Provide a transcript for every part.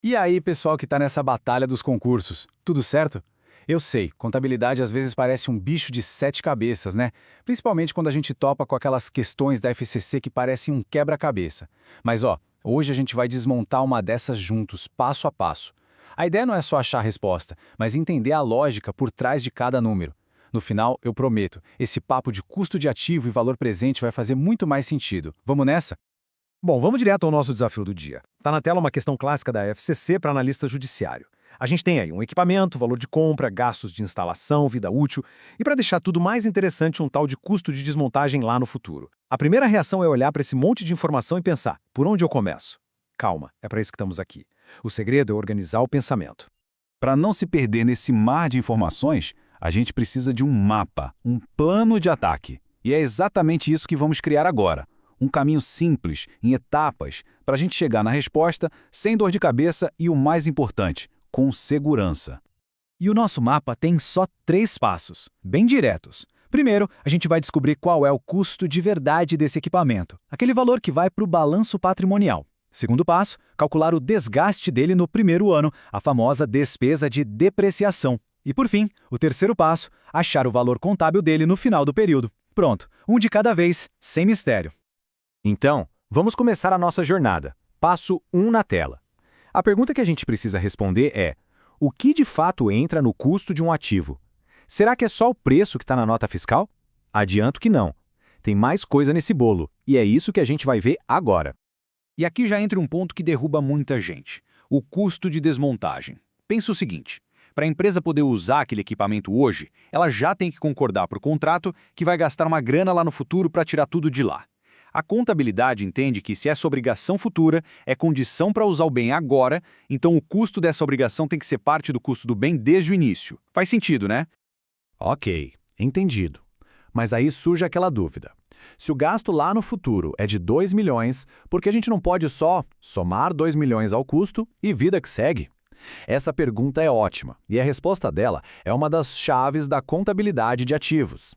E aí, pessoal que está nessa batalha dos concursos, tudo certo? Eu sei, contabilidade às vezes parece um bicho de sete cabeças, né? Principalmente quando a gente topa com aquelas questões da FCC que parecem um quebra-cabeça. Mas ó, hoje a gente vai desmontar uma dessas juntos, passo a passo. A ideia não é só achar a resposta, mas entender a lógica por trás de cada número. No final, eu prometo, esse papo de custo de ativo e valor presente vai fazer muito mais sentido. Vamos nessa? Bom, vamos direto ao nosso desafio do dia. Está na tela uma questão clássica da FCC para analista judiciário. A gente tem aí um equipamento, valor de compra, gastos de instalação, vida útil, e para deixar tudo mais interessante, um tal de custo de desmontagem lá no futuro. A primeira reação é olhar para esse monte de informação e pensar, por onde eu começo? Calma, é para isso que estamos aqui. O segredo é organizar o pensamento. Para não se perder nesse mar de informações, a gente precisa de um mapa, um plano de ataque. E é exatamente isso que vamos criar agora. Um caminho simples, em etapas, para a gente chegar na resposta sem dor de cabeça e, o mais importante, com segurança. E o nosso mapa tem só 3 passos, bem diretos. Primeiro, a gente vai descobrir qual é o custo de verdade desse equipamento, aquele valor que vai para o balanço patrimonial. Segundo passo, calcular o desgaste dele no primeiro ano, a famosa despesa de depreciação. E por fim, o terceiro passo, achar o valor contábil dele no final do período. Pronto, um de cada vez, sem mistério. Então, vamos começar a nossa jornada. Passo 1 na tela. A pergunta que a gente precisa responder é: o que de fato entra no custo de um ativo? Será que é só o preço que está na nota fiscal? Adianto que não. Tem mais coisa nesse bolo, e é isso que a gente vai ver agora. E aqui já entra um ponto que derruba muita gente: o custo de desmontagem. Pensa o seguinte: para a empresa poder usar aquele equipamento hoje, ela já tem que concordar por contrato que vai gastar uma grana lá no futuro para tirar tudo de lá. A contabilidade entende que se essa obrigação futura é condição para usar o bem agora, então o custo dessa obrigação tem que ser parte do custo do bem desde o início. Faz sentido, né? Ok, entendido. Mas aí surge aquela dúvida. Se o gasto lá no futuro é de 2 milhões, por que a gente não pode só somar 2 milhões ao custo e vida que segue? Essa pergunta é ótima, e a resposta dela é uma das chaves da contabilidade de ativos.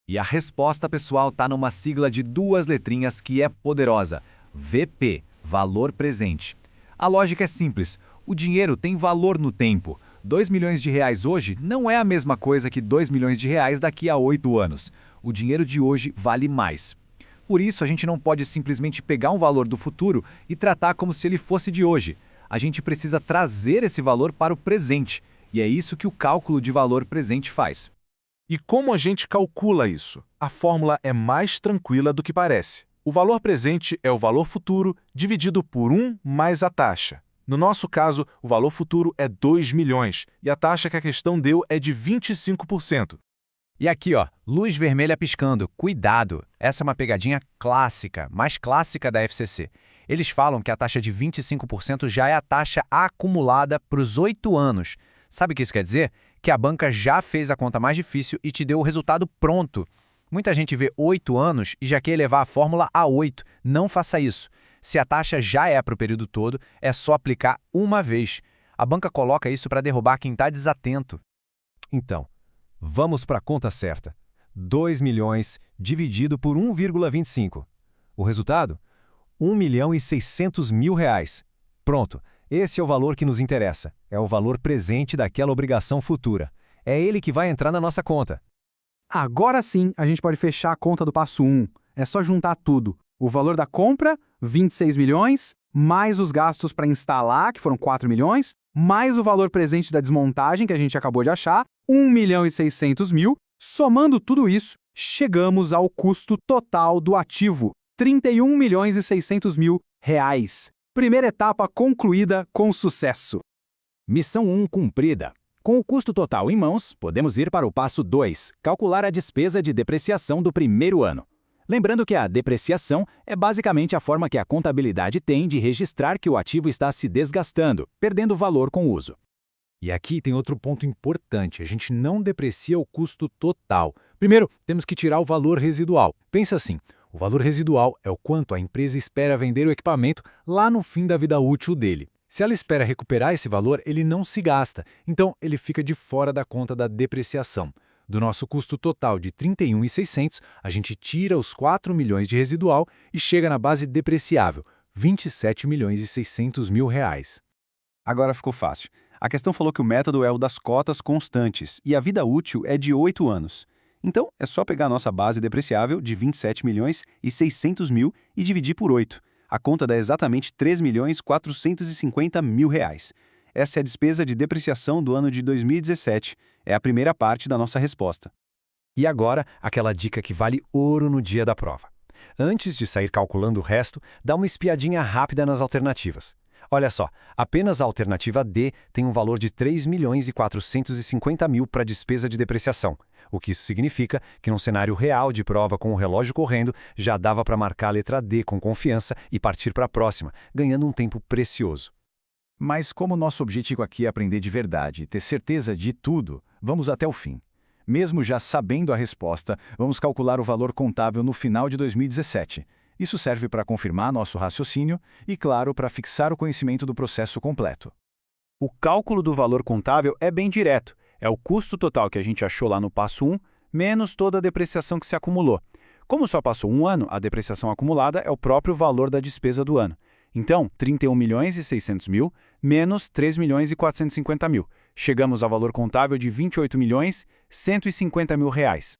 E a resposta, pessoal, está numa sigla de 2 letrinhas que é poderosa: VP, valor presente. A lógica é simples: o dinheiro tem valor no tempo. 2 milhões de reais hoje não é a mesma coisa que 2 milhões de reais daqui a 8 anos. O dinheiro de hoje vale mais. Por isso, a gente não pode simplesmente pegar um valor do futuro e tratar como se ele fosse de hoje. A gente precisa trazer esse valor para o presente, e é isso que o cálculo de valor presente faz. E como a gente calcula isso? A fórmula é mais tranquila do que parece. O valor presente é o valor futuro dividido por 1 mais a taxa. No nosso caso, o valor futuro é 2 milhões e a taxa que a questão deu é de 25%. E aqui, ó, luz vermelha piscando. Cuidado! Essa é uma pegadinha clássica, mais clássica da FCC. Eles falam que a taxa de 25% já é a taxa acumulada para os 8 anos. Sabe o que isso quer dizer? Que a banca já fez a conta mais difícil e te deu o resultado pronto. Muita gente vê 8 anos e já quer elevar a fórmula a 8. Não faça isso. Se a taxa já é para o período todo, é só aplicar uma vez. A banca coloca isso para derrubar quem está desatento. Então, vamos para a conta certa. 2 milhões dividido por 1,25. O resultado? 1 milhão e 600 mil reais. Pronto. Esse é o valor que nos interessa. É o valor presente daquela obrigação futura. É ele que vai entrar na nossa conta. Agora sim, a gente pode fechar a conta do passo 1. É só juntar tudo. O valor da compra, 26 milhões, mais os gastos para instalar, que foram 4 milhões, mais o valor presente da desmontagem, que a gente acabou de achar, 1 milhão e 600 mil. Somando tudo isso, chegamos ao custo total do ativo, 31 milhões e 600 mil reais. Primeira etapa concluída com sucesso. Missão 1 cumprida. Com o custo total em mãos, podemos ir para o passo 2, calcular a despesa de depreciação do primeiro ano. Lembrando que a depreciação é basicamente a forma que a contabilidade tem de registrar que o ativo está se desgastando, perdendo valor com o uso. E aqui tem outro ponto importante: a gente não deprecia o custo total. Primeiro, temos que tirar o valor residual. Pensa assim: o valor residual é o quanto a empresa espera vender o equipamento lá no fim da vida útil dele. Se ela espera recuperar esse valor, ele não se gasta, então ele fica de fora da conta da depreciação. Do nosso custo total de 31.600, a gente tira os 4 milhões de residual e chega na base depreciável, 27 milhões e 600 mil reais. Agora ficou fácil. A questão falou que o método é o das cotas constantes e a vida útil é de 8 anos. Então, é só pegar a nossa base depreciável de 27 milhões e 600 mil e dividir por 8. A conta dá exatamente 3 milhões 450 mil reais. Essa é a despesa de depreciação do ano de 2017. É a primeira parte da nossa resposta. E agora, aquela dica que vale ouro no dia da prova. Antes de sair calculando o resto, dá uma espiadinha rápida nas alternativas. Olha só, apenas a alternativa D tem um valor de 3 milhões e 450 mil para despesa de depreciação. O que isso significa que num cenário real de prova com o relógio correndo, já dava para marcar a letra D com confiança e partir para a próxima, ganhando um tempo precioso. Mas como nosso objetivo aqui é aprender de verdade e ter certeza de tudo, vamos até o fim. Mesmo já sabendo a resposta, vamos calcular o valor contábil no final de 2017. Isso serve para confirmar nosso raciocínio e, claro, para fixar o conhecimento do processo completo. O cálculo do valor contábil é bem direto. É o custo total que a gente achou lá no passo 1, menos toda a depreciação que se acumulou. Como só passou um ano, a depreciação acumulada é o próprio valor da despesa do ano. Então, 31 milhões e 600 mil menos 3 milhões e 450 mil. Chegamos ao valor contábil de 28 milhões 150 mil reais.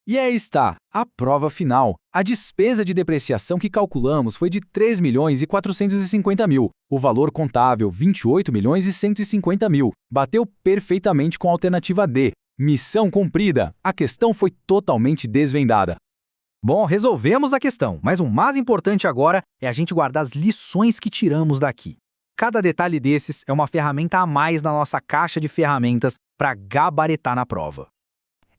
E aí está, a prova final. A despesa de depreciação que calculamos foi de 3 milhões e 450 mil. O valor contábil, 28 milhões e 150 mil. Bateu perfeitamente com a alternativa D. Missão cumprida. A questão foi totalmente desvendada. Bom, resolvemos a questão, mas o mais importante agora é a gente guardar as lições que tiramos daqui. Cada detalhe desses é uma ferramenta a mais na nossa caixa de ferramentas para gabaritar na prova.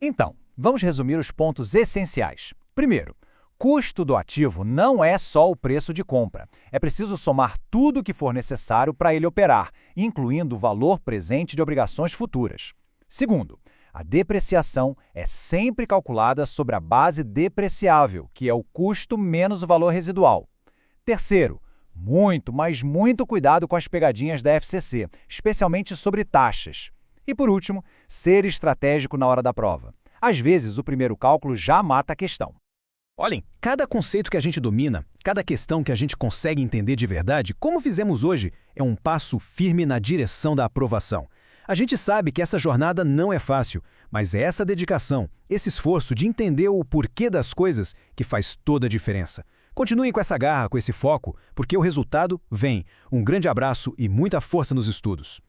Então, vamos resumir os pontos essenciais. Primeiro, custo do ativo não é só o preço de compra. É preciso somar tudo o que for necessário para ele operar, incluindo o valor presente de obrigações futuras. Segundo, a depreciação é sempre calculada sobre a base depreciável, que é o custo menos o valor residual. Terceiro, muito, mas muito cuidado com as pegadinhas da FCC, especialmente sobre taxas. E por último, ser estratégico na hora da prova. Às vezes, o primeiro cálculo já mata a questão. Olhem, cada conceito que a gente domina, cada questão que a gente consegue entender de verdade, como fizemos hoje, é um passo firme na direção da aprovação. A gente sabe que essa jornada não é fácil, mas é essa dedicação, esse esforço de entender o porquê das coisas que faz toda a diferença. Continuem com essa garra, com esse foco, porque o resultado vem. Um grande abraço e muita força nos estudos.